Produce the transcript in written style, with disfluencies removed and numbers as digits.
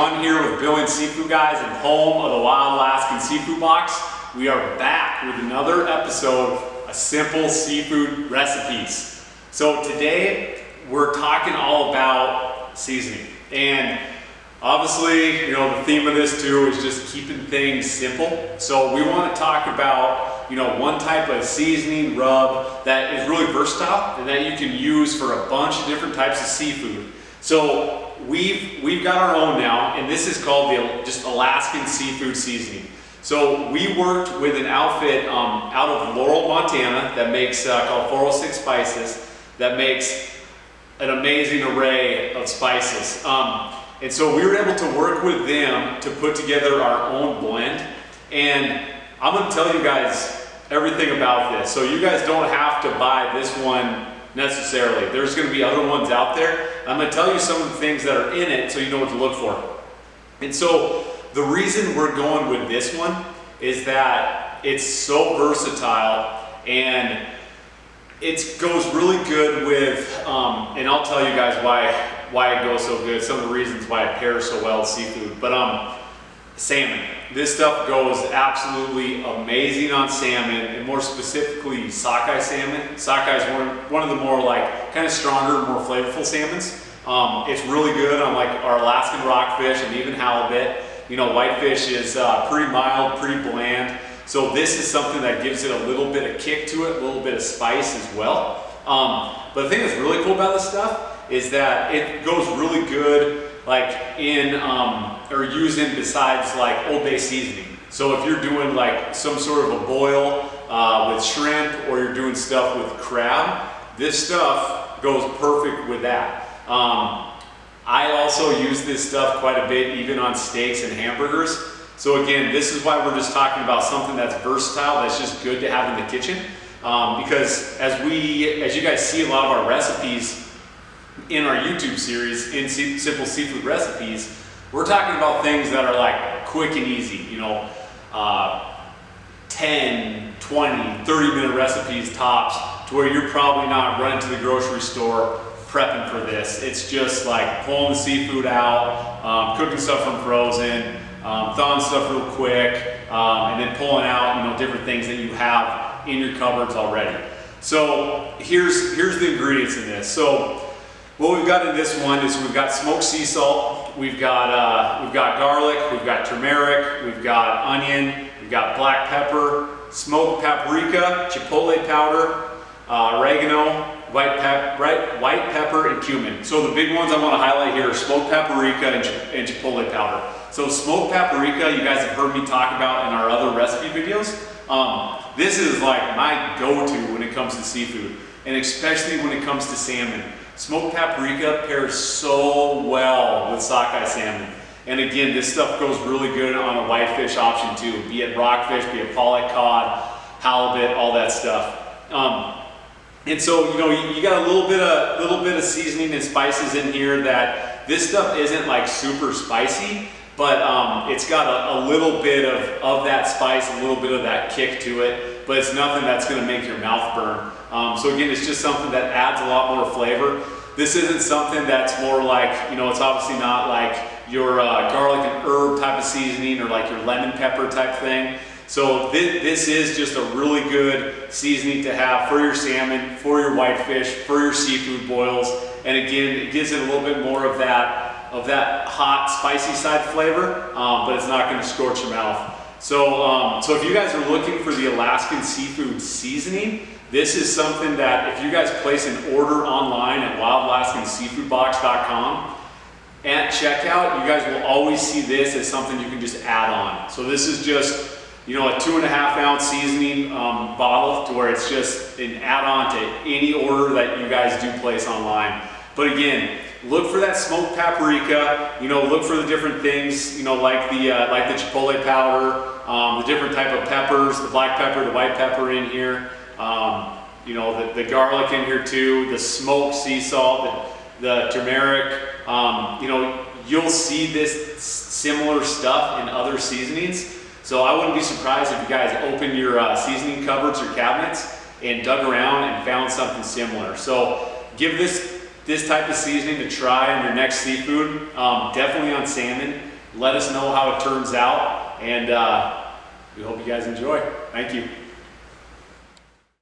Sean here with Bill and Seafood Guys and home of the Wild Alaskan Seafood Box. We are back with another episode of Simple Seafood Recipes. So today we're talking all about seasoning, and obviously, the theme of this too is just keeping things simple. So we want to talk about, one type of seasoning rub that is really versatile and that you can use for a bunch of different types of seafood. So we've got our own now, and this is called the just Alaskan Seafood Seasoning. So we worked with an outfit out of Laurel, Montana that makes called 406 Spices that makes an amazing array of spices. And so we were able to work with them to put together our own blend. And I'm going to tell you guys everything about this. So you guys don't have to buy this one necessarily. There's going to be other ones out there. I'm going to tell you some of the things that are in it so you know what to look for. And so the reason we're going with this one is that it's so versatile and it goes really good with, and I'll tell you guys why it goes so good, some of the reasons why it pairs so well with seafood. But salmon. This stuff goes absolutely amazing on salmon, and more specifically sockeye salmon. Sockeye is one of the more kind of stronger, more flavorful salmons. It's really good on our Alaskan rockfish and even halibut. Whitefish is pretty mild, pretty bland. So this is something that gives it a little bit of kick to it, a little bit of spice as well. But the thing that's really cool about this stuff is that it goes really good in or using besides Old Bay seasoning. So if you're doing some sort of a boil with shrimp, or you're doing stuff with crab, this stuff goes perfect with that. I also use this stuff quite a bit even on steaks and hamburgers. So again, this is why we're just talking about something that's versatile, that's just good to have in the kitchen. Because as you guys see a lot of our recipes in our YouTube series, in Simple Seafood Recipes, we're talking about things that are quick and easy, 10, 20, 30-minute recipes tops, to where you're probably not running to the grocery store prepping for this. It's just pulling the seafood out, cooking stuff from frozen, thawing stuff real quick, and then pulling out different things that you have in your cupboards already. So here's the ingredients in this. So what we've got in this one is we've got smoked sea salt, we've got garlic, we've got turmeric, we've got onion, we've got black pepper, smoked paprika, chipotle powder, oregano, white pepper, and cumin. So the big ones I want to highlight here are smoked paprika and chipotle powder. So smoked paprika, you guys have heard me talk about in our other recipe videos. This is my go-to when it comes to seafood, and especially when it comes to salmon. Smoked paprika pairs so well with sockeye salmon. And again, this stuff goes really good on a whitefish option too, be it rockfish, be it pollock, cod, halibut, all that stuff. And so, you got a little bit of seasoning and spices in here that this stuff isn't super spicy, but it's got a little bit of that spice, a little bit of that kick to it, but it's nothing that's gonna make your mouth burn. So again, it's just something that adds a lot more flavor. This isn't something that's more it's obviously not your garlic and herb type of seasoning or your lemon pepper type thing. So this is just a really good seasoning to have for your salmon, for your whitefish, for your seafood boils. And again, it gives it a little bit more of that hot, spicy side flavor, but it's not gonna scorch your mouth. So if you guys are looking for the Alaskan Seafood Seasoning, this is something that if you guys place an order online at wildalaskanseafoodbox.com, at checkout, you guys will always see this as something you can just add on. So this is just a 2.5 ounce seasoning bottle, to where it's just an add-on to any order that you guys do place online. But again, look for that smoked paprika, look for the different things, like the chipotle powder, the different type of peppers, the black pepper, the white pepper in here, the garlic in here too, the smoked sea salt, the turmeric. You'll see this similar stuff in other seasonings. So I wouldn't be surprised if you guys opened your seasoning cupboards or cabinets and dug around and found something similar. So give this type of seasoning to try on your next seafood, definitely on salmon. Let us know how it turns out, and we hope you guys enjoy. Thank you.